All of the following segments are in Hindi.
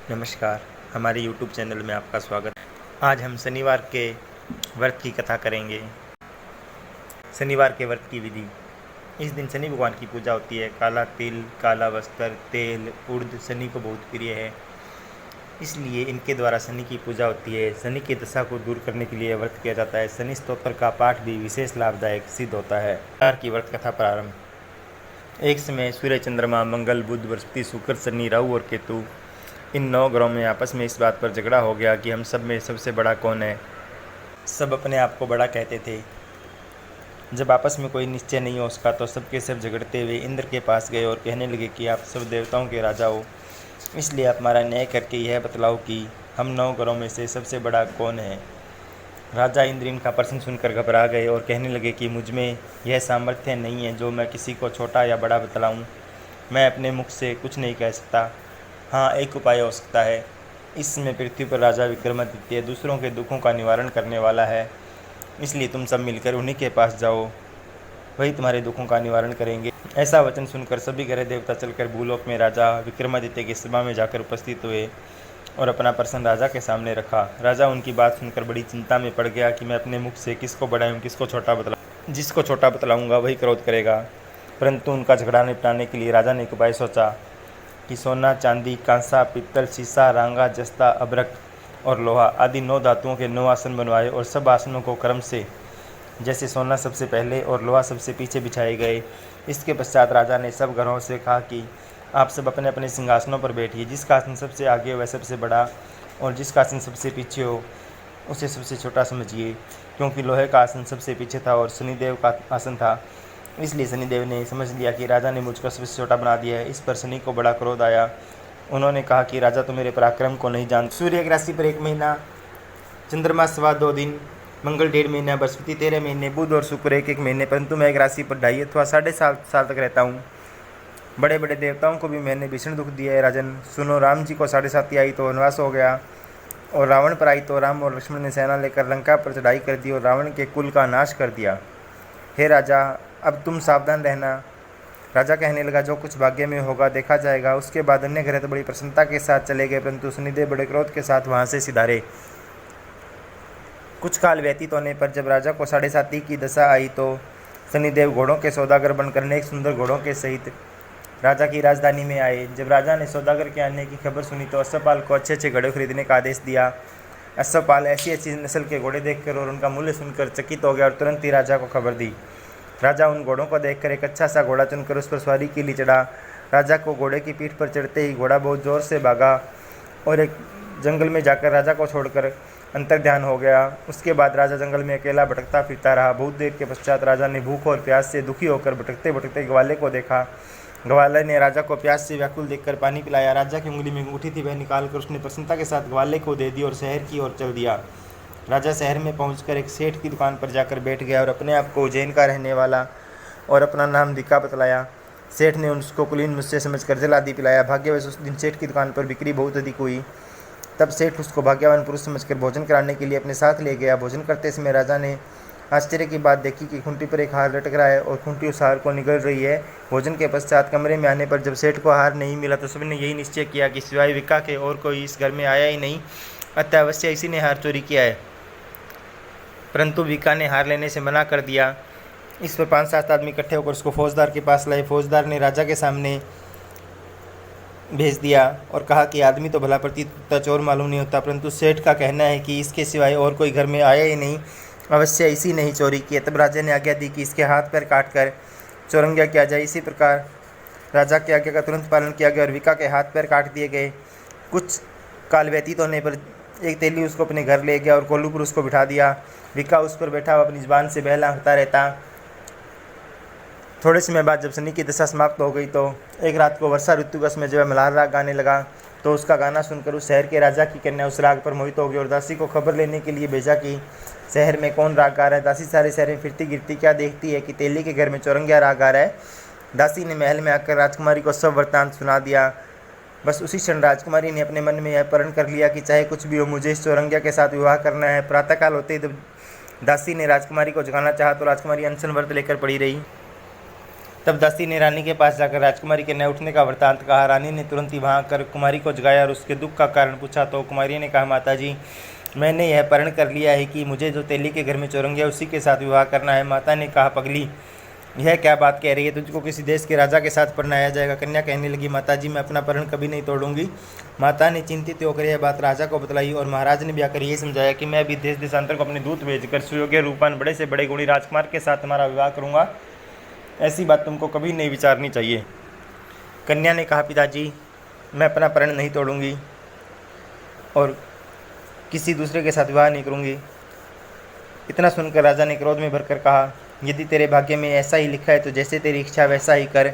नमस्कार, हमारे YouTube चैनल में आपका स्वागत है। आज हम शनिवार के व्रत की कथा करेंगे। शनिवार के व्रत की विधि। इस दिन शनि भगवान की पूजा होती है। काला तिल, काला वस्त्र, तेल, उर्द शनि को बहुत प्रिय है, इसलिए इनके द्वारा शनि की पूजा होती है। शनि की दशा को दूर करने के लिए व्रत किया जाता है। शनि स्तोत्र का पाठ भी विशेष लाभदायक सिद्ध होता है। शनिवार की व्रत कथा प्रारंभ। एक समय सूर्य, चंद्रमा, मंगल, बुध, बृहस्पति, शुक्र, शनि, राहु और केतु, इन 9 ग्रहों में आपस में इस बात पर झगड़ा हो गया कि हम सब में सबसे बड़ा कौन है। सब अपने आप को बड़ा कहते थे। जब आपस में कोई निश्चय नहीं हो सका तो सबके सब झगड़ते हुए इंद्र के पास गए और कहने लगे कि आप सब देवताओं के राजा हो, इसलिए आप हमारा न्याय करके यह बतलाओ कि हम 9 ग्रहों में से सबसे बड़ा कौन है। राजा इंद्र इनका प्रश्न सुनकर घबरा गए और कहने लगे कि मुझ में यह सामर्थ्य नहीं है जो मैं किसी को छोटा या बड़ा बतलाऊं। मैं अपने मुख से कुछ नहीं कह सकता। हाँ, एक उपाय हो सकता है। इस समय पृथ्वी पर राजा विक्रमादित्य दूसरों के दुखों का निवारण करने वाला है, इसलिए तुम सब मिलकर उन्हीं के पास जाओ, वही तुम्हारे दुखों का निवारण करेंगे। ऐसा वचन सुनकर सभी ग्रह देवता चलकर भूलोक में राजा विक्रमादित्य की सभा में जाकर उपस्थित हुए और अपना प्रश्न राजा के सामने रखा। राजा उनकी बात सुनकर बड़ी चिंता में पड़ गया कि मैं अपने मुख से किसको बढ़ाऊँ, किसको छोटा बतलाऊँ। जिसको छोटा बतलाऊँगा वही क्रोध करेगा। परंतु उनका झगड़ा निपटाने के लिए राजा ने एक उपाय सोचा कि सोना, चांदी, कांसा, पित्तल, शीशा, रांगा, जस्ता, अभ्रक और लोहा आदि 9 धातुओं के 9 आसन बनवाए और सब आसनों को क्रम से, जैसे सोना सबसे पहले और लोहा सबसे पीछे बिछाए गए। इसके पश्चात राजा ने सब ग्रहों से कहा कि आप सब अपने अपने सिंहासनों पर बैठिए। जिसका आसन सबसे आगे हो वह सबसे बड़ा और जिसका आसन सबसे पीछे हो उसे सबसे छोटा समझिए, क्योंकि लोहे का आसन सबसे पीछे था और शनिदेव का आसन था। इसलिए शनिदेव ने समझ लिया कि राजा ने मुझको सबसे छोटा बना दिया है। इस पर शनि को बड़ा क्रोध आया। उन्होंने कहा कि राजा तो मेरे पराक्रम को नहीं जानते। सूर्य की राशि पर 1 महीना, चंद्रमा 2.25 दिन, मंगल 1.5 महीना, बृहस्पति 13 महीने, बुध और शुक्र 1-1 महीने, परंतु मैं एक राशि पर 2.5 अथवा 7.5 साल तक रहता हूँ। बड़े बड़े देवताओं को भी मैंने भीषण दुख दिया है। राजन सुनो, राम जी को 7.5 आई तो वनवास हो गया, और रावण पर आई तो राम और लक्ष्मण ने सेना लेकर लंका पर चढ़ाई कर दी और रावण के कुल का नाश कर दिया। हे राजा, अब तुम सावधान रहना। राजा कहने लगा, जो कुछ भाग्य में होगा देखा जाएगा। उसके बाद अन्य ग्रह तो बड़ी प्रसन्नता के साथ चले गए, परंतु शनिदेव बड़े क्रोध के साथ वहाँ से सिधारे। कुछ काल व्यतीत होने पर जब राजा को 7.5 की दशा आई तो शनिदेव घोड़ों के सौदागर बनकर अनेक सुंदर घोड़ों के सहित राजा की राजधानी में आए। जब राजा ने सौदागर के आने की खबर सुनी तो अश्वपाल को अच्छे अच्छे घोड़े खरीदने का आदेश दिया। अश्वपाल ऐसी अच्छी नस्ल के घोड़े देखकर और उनका मूल्य सुनकर चकित हो गया और तुरंत ही राजा को खबर दी। राजा उन घोड़ों को देखकर एक अच्छा सा घोड़ा चुनकर उस पर सवारी के लिए चढ़ा। राजा को घोड़े की पीठ पर चढ़ते ही घोड़ा बहुत जोर से भागा और एक जंगल में जाकर राजा को छोड़कर अंतर्ध्यान हो गया। उसके बाद राजा जंगल में अकेला भटकता फिरता रहा। बहुत देर के पश्चात राजा ने भूख और प्यास से दुखी होकर भटकते भटकते ग्वाले को देखा। ग्वाले ने राजा को प्यास से व्याकुल देखकर पानी पिलाया। राजा की उंगली में अंगूठी थी, वह निकालकर उसने प्रसन्नता के साथ ग्वाले को दे दी और शहर की ओर चल दिया। राजा शहर में पहुंचकर एक सेठ की दुकान पर जाकर बैठ गया और अपने आप को उज्जैन का रहने वाला और अपना नाम दिक्का बतलाया। सेठ ने उसको कुलीन मुझसे समझकर जल आदि पिलाया। भाग्यवश उस दिन सेठ की दुकान पर बिक्री बहुत अधिक हुई। तब सेठ उसको भाग्यवान पुरुष समझकर भोजन कराने के लिए अपने साथ ले गया। भोजन करते समय राजा ने आश्चर्य की बात देखी कि खूंटी पर एक हार लटक रहा है और खूंटी उस हार को निगल रही है। भोजन के पश्चात कमरे में आने पर जब सेठ को हार नहीं मिला तो सबने यही निश्चय किया कि सिवाय विक्का के और कोई इस घर में आया ही नहीं, अतः अवश्य इसी ने हार चोरी किया है। परंतु विक्का ने हार लेने से मना कर दिया। इस पर 5-7 आदमी इकट्ठे होकर उसको फौजदार के पास लाए। फौजदार ने राजा के सामने भेज दिया और कहा कि आदमी तो भला प्रतीत होता, चोर मालूम नहीं होता, परंतु सेठ का कहना है कि इसके सिवाय और कोई घर में आया ही नहीं, अवश्य इसी ने ही चोरी की है। तब राजा ने आज्ञा दी कि इसके हाथ पैर काट कर चौरंगिया किया जाए। इसी प्रकार राजा की आज्ञा का तुरंत पालन किया गया और विक्का के हाथ पैर काट दिए गए। कुछ काल व्यतीत होने पर एक तेली उसको अपने घर ले गया और कोल्लू पर उसको बिठा दिया। विक्का उस पर बैठा हुआ अपनी जुबान से बहला हंसता रहता। थोड़े समय बाद जब शनि की दशा समाप्त हो गई तो एक रात को वर्षा ऋतु का समय जब मल्हार राग गाने लगा तो उसका गाना सुनकर उस शहर के राजा की कन्या उस राग पर मोहित हो गई और दासी को खबर लेने के लिए भेजा कि शहर में कौन राग गा रहा है। दासी सारे शहर में फिरती गिरती क्या देखती है कि तेली के घर में चौरंगिया राग गा रहा है। दासी ने महल में आकर राजकुमारी को सब वृत्तांत सुना दिया। बस उसी क्षण राजकुमारी ने अपने मन में यह प्रण कर लिया कि चाहे कुछ भी हो मुझे इस चौरंगिया के साथ विवाह करना है। प्रातःकाल होते ही जब दासी ने राजकुमारी को जगाना चाहा तो राजकुमारी अनशन व्रत लेकर पड़ी रही। तब दासी ने रानी के पास जाकर राजकुमारी के न उठने का वृतांत कहा। रानी ने तुरंत ही वहाँ आकर कुमारी को जगाया और उसके दुख का कारण पूछा तो कुमारी ने कहा, माता जी, मैंने यह प्रण कर लिया है कि मुझे जो तेली के घर में चोरंगी है उसी के साथ विवाह करना है। माता ने कहा, पगली, यह क्या बात कह रही है? तुझको किसी देश के राजा के साथ परणाया जाएगा? कन्या कहने लगी, माता जी, मैं अपना प्रण कभी नहीं तोड़ूंगी। माता ने चिंतित होकर यह बात राजा को बतलाई और महाराज ने भी आकर यह समझाया कि मैं भी देश देशांतर को अपने दूत भेजकर सुयोग्य रूपान बड़े से बड़े गुणी राजकुमार के साथ तुम्हारा विवाह करूंगा। ऐसी बात तुमको कभी नहीं विचारनी चाहिए। कन्या ने कहा, पिताजी, मैं अपना प्रण नहीं तोड़ूंगी और किसी दूसरे के साथ विवाह नहीं करूंगी। इतना सुनकर राजा ने क्रोध में भरकर कहा, यदि तेरे भाग्य में ऐसा ही लिखा है तो जैसे तेरी इच्छा वैसा ही कर।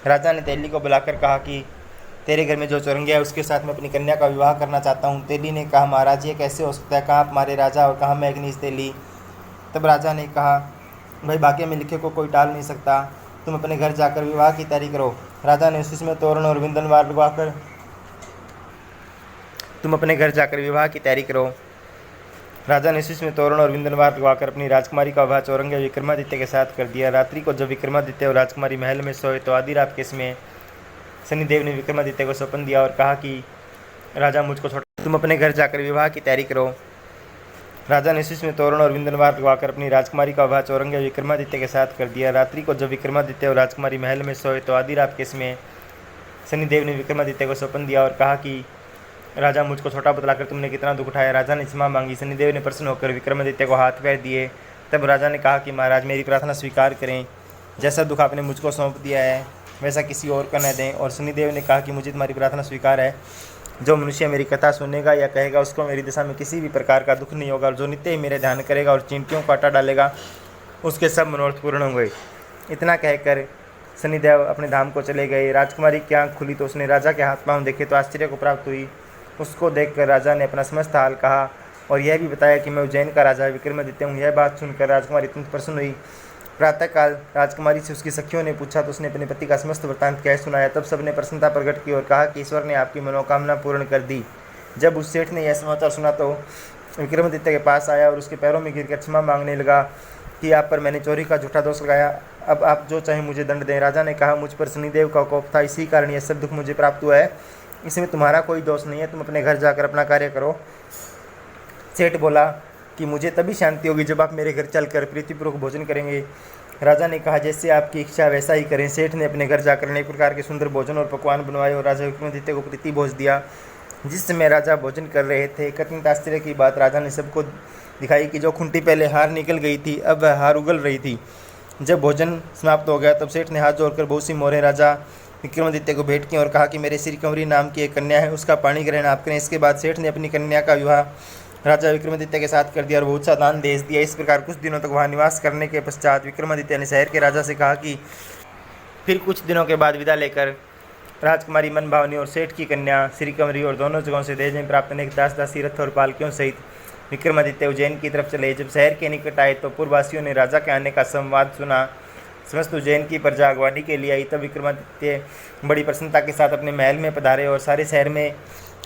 राजा ने तेली को बुलाकर कहा कि तेरे घर में जो चोरंगिया है उसके साथ मैं अपनी कन्या का विवाह करना चाहता हूँ। तेली ने कहा, महाराज, ये कैसे हो सकता है? कहाँ तुम्हारे राजा और कहाँ मैगनीज तेली? तब राजा ने कहा, भाई, भाग्य में लिखे को कोई टाल नहीं सकता। तुम अपने घर जाकर विवाह की तैयारी करो। राजा ने उसी में तोरण और विंदनवार लगवाकर अपनी राजकुमारी का विवाह चौरंगी विक्रमादित्य के साथ कर दिया। रात्रि को जब विक्रमादित्य और राजकुमारी महल में सोए तो आधी रात के समय शनिदेव ने विक्रमादित्य को सौंपन दिया और कहा कि राजा, मुझको छोड़, तुम अपने घर जाकर विवाह की तैयारी करो। राजा ने उसी में तोरण और विंदनवार लगवाकर अपनी राजकुमारी का विवाह चौरंगी विक्रमादित्य के साथ कर दिया। रात्रि को जब विक्रमादित्य और राजकुमारी महल में सोए तो आधी रात के समय शनिदेव ने विक्रमादित्य को सौंपन दिया और कहा कि राजा, मुझको छोटा बतलाकर तुमने कितना दुख उठाया। राजा ने क्षमा मांगी। शनिदेव ने प्रसन्न होकर विक्रमादित्य को हाथ पैर दिए। तब राजा ने कहा कि महाराज, मेरी प्रार्थना स्वीकार करें। जैसा दुख आपने मुझको सौंप दिया है वैसा किसी और को न दें। और शनिदेव ने कहा कि मुझे तुम्हारी प्रार्थना स्वीकार है। जो मनुष्य मेरी कथा सुनेगा या कहेगा उसको मेरी दिशा में किसी भी प्रकार का दुख नहीं होगा। और जो नित्य ही मेरे ध्यान करेगा और चिंटियों को आटा डालेगा उसके सब मनोरथ पूर्ण होंगे। इतना कहकर शनिदेव अपने धाम को चले गए। राजकुमारी की आँख खुली तो उसने राजा के हाथ पांव देखे तो आश्चर्य को प्राप्त हुई। उसको देखकर राजा ने अपना समस्त हाल कहा और यह भी बताया कि मैं उज्जैन का राजा विक्रमादित्य हूँ। यह बात सुनकर राजकुमारी अत्यंत प्रसन्न हुई। प्रातःकाल राजकुमारी से उसकी सखियों ने पूछा तो उसने अपने पति का समस्त वृत्तांत कह सुनाया। तब सबने प्रसन्नता प्रकट की और कहा कि ईश्वर ने आपकी मनोकामना पूर्ण कर दी। जब उस सेठ ने यह समाचार सुना तो विक्रमादित्य के पास आया और उसके पैरों में गिरकर क्षमा मांगने लगा कि आप पर मैंने चोरी का झूठा दोष लगाया, अब आप जो चाहें मुझे दंड दें। राजा ने कहा, मुझ पर शनिदेव का कोप था, इसी कारण यह सब दुख मुझे प्राप्त हुआ है। इसमें तुम्हारा कोई दोष नहीं है। तुम अपने घर जाकर अपना कार्य करो। सेठ बोला कि मुझे तभी शांति होगी जब आप मेरे घर चलकर प्रीतिपूर्वक भोजन करेंगे। राजा ने कहा, जैसे आपकी इच्छा वैसा ही करें। सेठ ने अपने घर जाकर अनेक प्रकार के सुंदर भोजन और पकवान बनवाए और राजा विक्रमादित्य को प्रीति भोज दिया। जिस समय राजा भोजन कर रहे थे, अत्यंत आश्चर्य की बात राजा ने सबको दिखाई कि जो खुंटी पहले हार निकल गई थी अब वह हार उगल रही थी। जब भोजन समाप्त हो गया तब सेठ ने हाथ जोड़कर बहुत सी मोहरें राजा विक्रमादित्य को भेंट की और कहा कि मेरे श्री कंवरी नाम की एक कन्या है, उसका पाणी ग्रहण आप करें। इसके बाद सेठ ने अपनी कन्या का विवाह राजा विक्रमादित्य के साथ कर दिया और बहुत सा दान भेज दिया। इस प्रकार कुछ दिनों तक वहाँ निवास करने के पश्चात विक्रमादित्य ने शहर के राजा से कहा कि फिर कुछ दिनों के बाद विदा लेकर राजकुमारी मनभावनी और सेठ की कन्या श्री कंवरी और दोनों जगहों से दहेज में प्राप्त अनेक दास दासी रथ और पालकियों सहित विक्रमादित्य उज्जैन की तरफ चले। जब शहर के निकट आए तो पूर्ववासियों ने राजा के आने का संवाद सुना। समस्त उज्जैन की प्रजा अगवानी के लिए आई। तब विक्रमादित्य बड़ी प्रसन्नता के साथ अपने महल में पधारे और सारे शहर में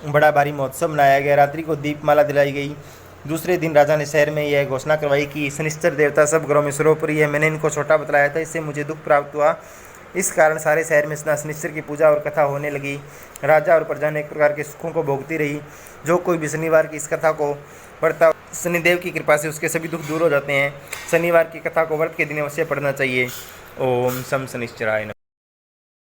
बड़ा भारी महोत्सव मनाया गया। रात्रि को दीपमाला दिलाई गई। दूसरे दिन राजा ने शहर में यह घोषणा करवाई कि शनिश्चर देवता सब घरों में सर्वोपरि है। मैंने इनको छोटा बतलाया था, इससे मुझे दुख प्राप्त हुआ। इस कारण सारे शहर में शनिश्चर की पूजा और कथा होने लगी। राजा और प्रजा ने एक प्रकार के सुखों को भोगती रही। जो कोई भी शनिवार की इस कथा को पढ़ता, शनिदेव की कृपा से उसके सभी दुख दूर हो जाते हैं। शनिवार की कथा को व्रत के दिन अवश्य पढ़ना चाहिए। ओम शम शनिश्चराय नमः।